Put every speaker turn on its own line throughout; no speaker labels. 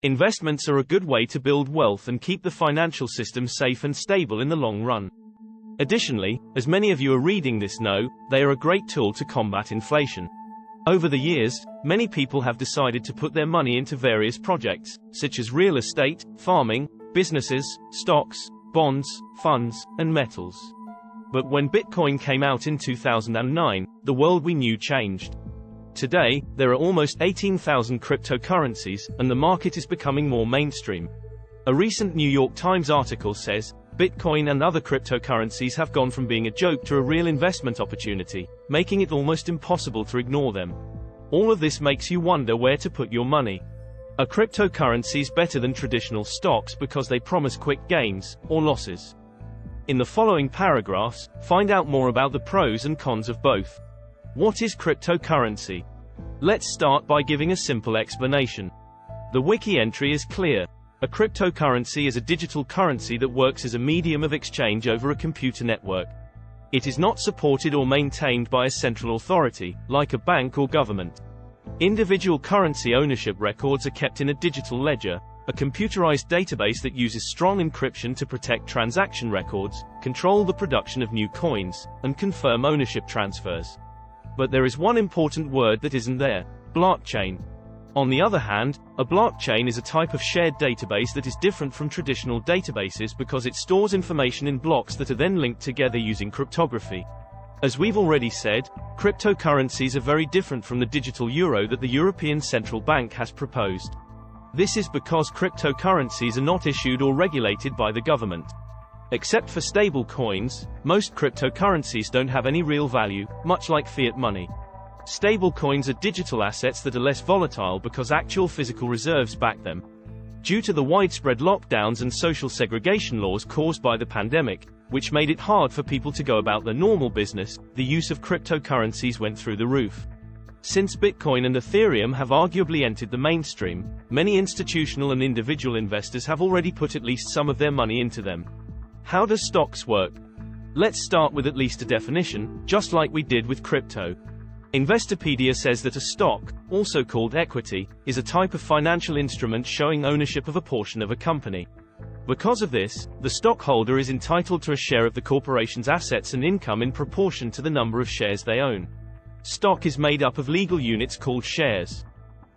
Investments are a good way to build wealth and keep the financial system safe and stable in the long run. Additionally, as many of you are reading this know, they are a great tool to combat inflation. Over the years, many people have decided to put their money into various projects, such as real estate, farming, businesses, stocks, bonds, funds, and metals. But when Bitcoin came out in 2009, the world we knew changed. Today, there are almost 18,000 cryptocurrencies, and the market is becoming more mainstream. A recent New York Times article says, Bitcoin and other cryptocurrencies have gone from being a joke to a real investment opportunity, making it almost impossible to ignore them. All of this makes you wonder where to put your money. Are cryptocurrencies better than traditional stocks because they promise quick gains, or losses? In the following paragraphs, find out more about the pros and cons of both. What is cryptocurrency? Let's start by giving a simple explanation. The wiki entry is clear. A cryptocurrency is a digital currency that works as a medium of exchange over a computer network. It is not supported or maintained by a central authority, like a bank or government. Individual currency ownership records are kept in a digital ledger, a computerized database that uses strong encryption to protect transaction records, control the production of new coins, and confirm ownership transfers. But there is one important word that isn't there: blockchain. On the other hand, a blockchain is a type of shared database that is different from traditional databases because it stores information in blocks that are then linked together using cryptography. As we've already said, cryptocurrencies are very different from the digital euro that the European Central Bank has proposed. This is because cryptocurrencies are not issued or regulated by the government. Except for stable coins, most cryptocurrencies don't have any real value, much like fiat money. Stable coins are digital assets that are less volatile because actual physical reserves back them. Due to the widespread lockdowns and social segregation laws caused by the pandemic, which made it hard for people to go about their normal business, the use of cryptocurrencies went through the roof. Since Bitcoin and Ethereum have arguably entered the mainstream, many institutional and individual investors have already put at least some of their money into them. How does stocks work? Let's start with at least a definition, just like we did with crypto. Investopedia says that a stock, also called equity, is a type of financial instrument showing ownership of a portion of a company. Because of this, the stockholder is entitled to a share of the corporation's assets and income in proportion to the number of shares they own. Stock is made up of legal units called shares.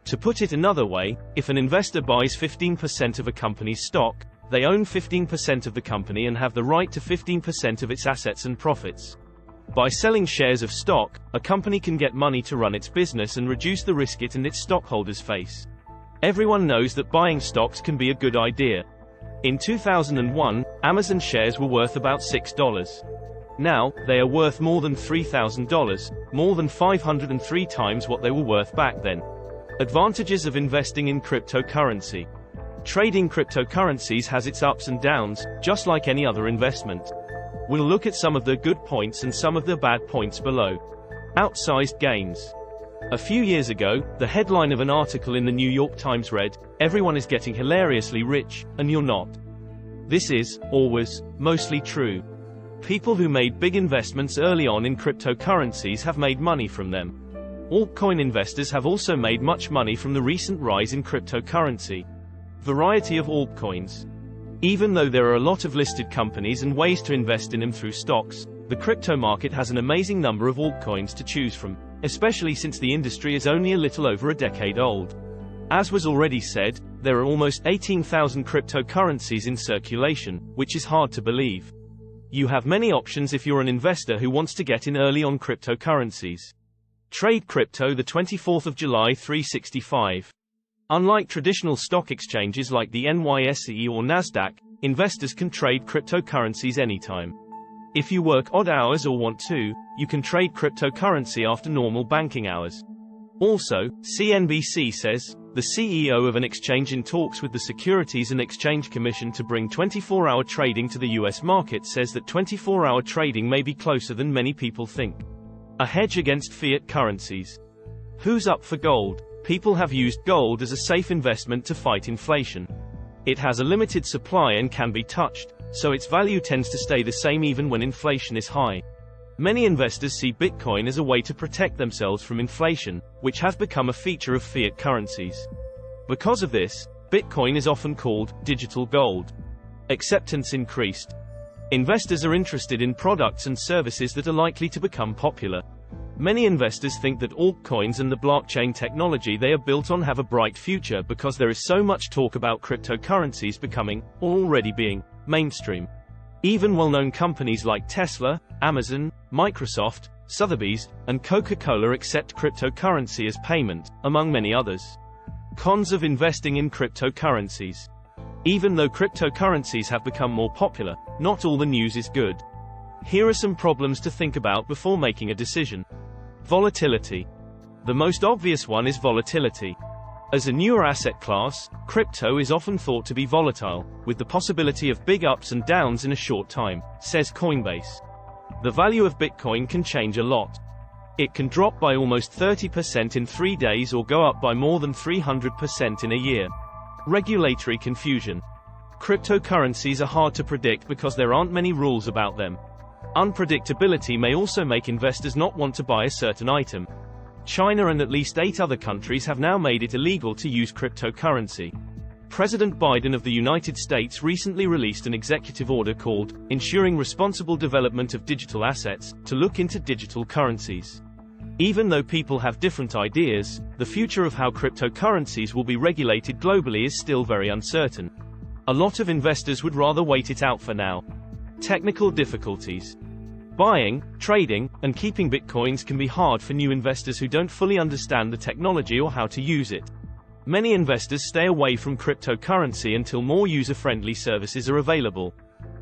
To put it another way, if an investor buys 15% of a company's stock, they own 15% of the company and have the right to 15% of its assets and profits. By selling shares of stock, a company can get money to run its business and reduce the risk it and its stockholders face. Everyone knows that buying stocks can be a good idea. In 2001, Amazon shares were worth about $6. Now, they are worth more than $3,000, more than 503 times what they were worth back then. Advantages of investing in cryptocurrency. Trading cryptocurrencies has its ups and downs, just like any other investment. We'll look at some of the good points and some of the bad points below. Outsized gains. A few years ago, the headline of an article in the New York Times read, "Everyone is getting hilariously rich, and you're not." This is, or was, mostly true. People who made big investments early on in cryptocurrencies have made money from them. Altcoin investors have also made much money from the recent rise in cryptocurrency. Variety of altcoins. Even though there are a lot of listed companies and ways to invest in them through stocks, the crypto market has an amazing number of altcoins to choose from, especially since the industry is only a little over a decade old. As was already said, there are almost 18,000 cryptocurrencies in circulation, which is hard to believe. You have many options if you're an investor who wants to get in early on cryptocurrencies. Trade crypto the 24th of July 365. Unlike traditional stock exchanges like the NYSE or Nasdaq, investors can trade cryptocurrencies anytime. If you work odd hours or want to, you can trade cryptocurrency after normal banking hours. Also, CNBC says, the CEO of an exchange in talks with the Securities and Exchange Commission to bring 24-hour trading to the US market says that 24-hour trading may be closer than many people think. A hedge against fiat currencies. Who's up for gold? People have used gold as a safe investment to fight inflation. It has a limited supply and can be touched, so its value tends to stay the same even when inflation is high. Many investors see Bitcoin as a way to protect themselves from inflation, which has become a feature of fiat currencies. Because of this, Bitcoin is often called digital gold. Acceptance increased. Investors are interested in products and services that are likely to become popular. Many investors think that altcoins and the blockchain technology they are built on have a bright future because there is so much talk about cryptocurrencies becoming, or already being, mainstream. Even well-known companies like Tesla, Amazon, Microsoft, Sotheby's, and Coca-Cola accept cryptocurrency as payment, among many others. Cons of investing in cryptocurrencies. Even though cryptocurrencies have become more popular, not all the news is good. Here are some problems to think about before making a decision. Volatility. The most obvious one is volatility. As a newer asset class, crypto is often thought to be volatile, with the possibility of big ups and downs in a short time, says Coinbase. The value of Bitcoin can change a lot. It can drop by almost 30% in 3 days or go up by more than 300% in a year. Regulatory confusion. Cryptocurrencies are hard to predict because there aren't many rules about them. Unpredictability may also make investors not want to buy a certain item. China and at least 8 other countries have now made it illegal to use cryptocurrency. President Biden of the United States recently released an executive order called Ensuring Responsible Development of Digital Assets to look into digital currencies. Even though people have different ideas, the future of how cryptocurrencies will be regulated globally is still very uncertain. A lot of investors would rather wait it out for now. Technical difficulties. Buying, trading, and keeping bitcoins can be hard for new investors who don't fully understand the technology or how to use it. Many investors stay away from cryptocurrency until more user-friendly services are available.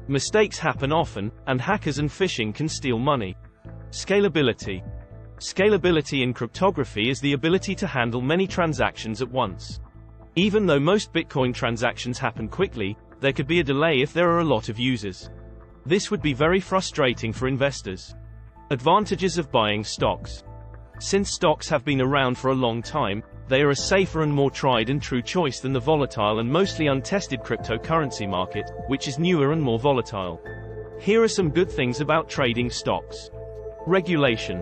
Mistakes happen often, and hackers and phishing can steal money. Scalability. Scalability in cryptography is the ability to handle many transactions at once. Even though most Bitcoin transactions happen quickly, there could be a delay if there are a lot of users. This would be very frustrating for investors. Advantages of buying stocks. Since stocks have been around for a long time, they are a safer and more tried and true choice than the volatile and mostly untested cryptocurrency market, which is newer and more volatile. Here are some good things about trading stocks. Regulation.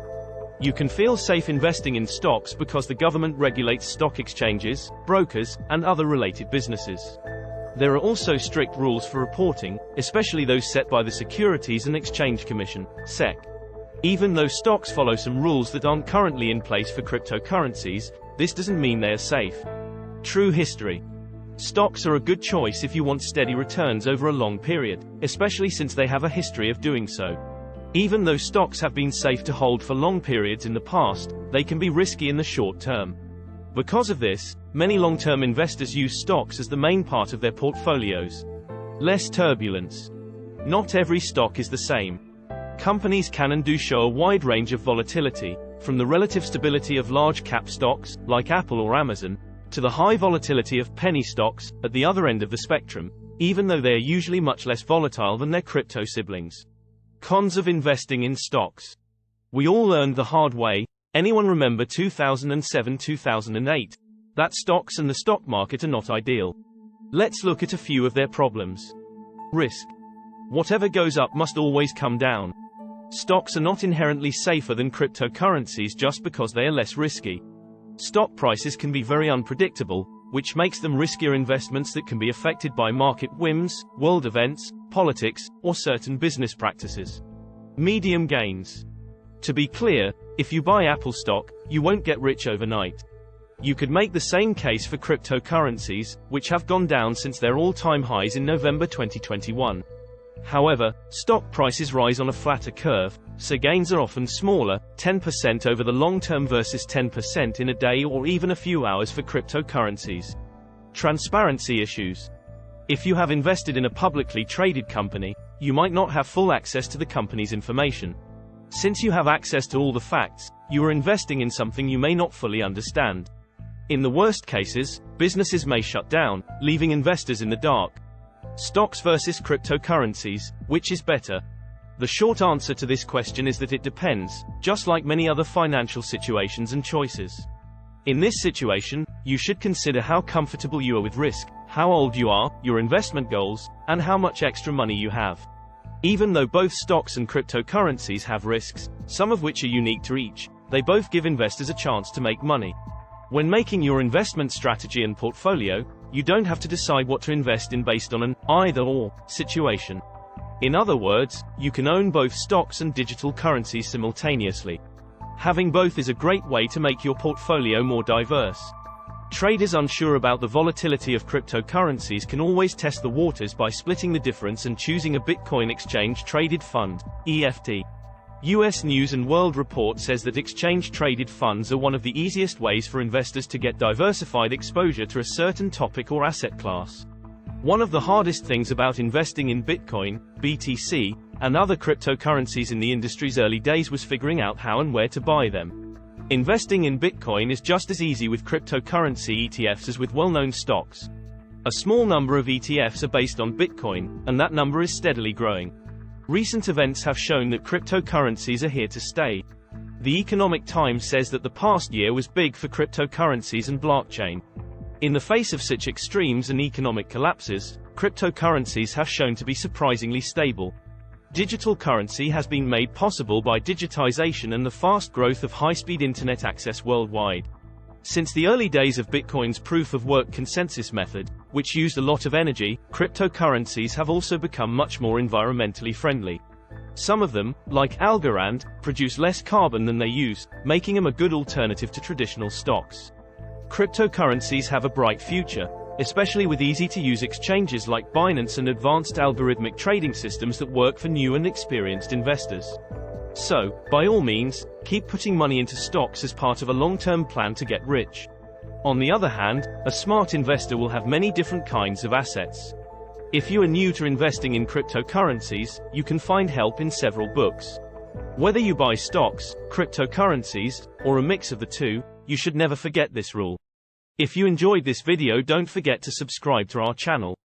You can feel safe investing in stocks because the government regulates stock exchanges, brokers, and other related businesses. There are also strict rules for reporting, especially those set by the Securities and Exchange Commission, SEC. Even though stocks follow some rules that aren't currently in place for cryptocurrencies, this doesn't mean they are safe. True history. Stocks are a good choice if you want steady returns over a long period, especially since they have a history of doing so. Even though stocks have been safe to hold for long periods in the past, they can be risky in the short term. Because of this, many long-term investors use stocks as the main part of their portfolios. Less turbulence. Not every stock is the same. Companies can and do show a wide range of volatility, from the relative stability of large-cap stocks, like Apple or Amazon, to the high volatility of penny stocks, at the other end of the spectrum, even though they are usually much less volatile than their crypto siblings. Cons of investing in stocks. We all learned the hard way. Anyone remember 2007-2008? That stocks and the stock market are not ideal. Let's look at a few of their problems. Risk. Whatever goes up must always come down. Stocks are not inherently safer than cryptocurrencies just because they are less risky. Stock prices can be very unpredictable, which makes them riskier investments that can be affected by market whims, world events, politics, or certain business practices. Medium gains. To be clear, if you buy Apple stock, you won't get rich overnight. You could make the same case for cryptocurrencies, which have gone down since their all-time highs in November 2021. However, stock prices rise on a flatter curve, so gains are often smaller, 10% over the long term versus 10% in a day or even a few hours for cryptocurrencies. Transparency issues. If you have invested in a publicly traded company, you might not have full access to the company's information. Since you have access to all the facts, you are investing in something you may not fully understand. In the worst cases, businesses may shut down, leaving investors in the dark. Stocks versus cryptocurrencies, which is better? The short answer to this question is that it depends, just like many other financial situations and choices. In this situation, you should consider how comfortable you are with risk, how old you are, your investment goals, and how much extra money you have. Even though both stocks and cryptocurrencies have risks, some of which are unique to each, they both give investors a chance to make money. When making your investment strategy and portfolio, you don't have to decide what to invest in based on an either-or situation. In other words, you can own both stocks and digital currencies simultaneously. Having both is a great way to make your portfolio more diverse. Traders unsure about the volatility of cryptocurrencies can always test the waters by splitting the difference and choosing a Bitcoin exchange-traded fund, EFT. US News & World Report says that exchange-traded funds are one of the easiest ways for investors to get diversified exposure to a certain topic or asset class. One of the hardest things about investing in Bitcoin, BTC, and other cryptocurrencies in the industry's early days was figuring out how and where to buy them. Investing in Bitcoin is just as easy with cryptocurrency ETFs as with well-known stocks. A small number of ETFs are based on Bitcoin, and that number is steadily growing. Recent events have shown that cryptocurrencies are here to stay. The Economic Times says that the past year was big for cryptocurrencies and blockchain. In the face of such extremes and economic collapses, cryptocurrencies have shown to be surprisingly stable. Digital currency has been made possible by digitization and the fast growth of high-speed internet access worldwide. Since the early days of Bitcoin's proof-of-work consensus method, which used a lot of energy, cryptocurrencies have also become much more environmentally friendly. Some of them, like Algorand, produce less carbon than they use, making them a good alternative to traditional stocks. Cryptocurrencies have a bright future, especially with easy-to-use exchanges like Binance and advanced algorithmic trading systems that work for new and experienced investors. So, by all means, keep putting money into stocks as part of a long-term plan to get rich. On the other hand, a smart investor will have many different kinds of assets. If you are new to investing in cryptocurrencies, you can find help in several books. Whether you buy stocks, cryptocurrencies, or a mix of the two, you should never forget this rule. If you enjoyed this video, don't forget to subscribe to our channel.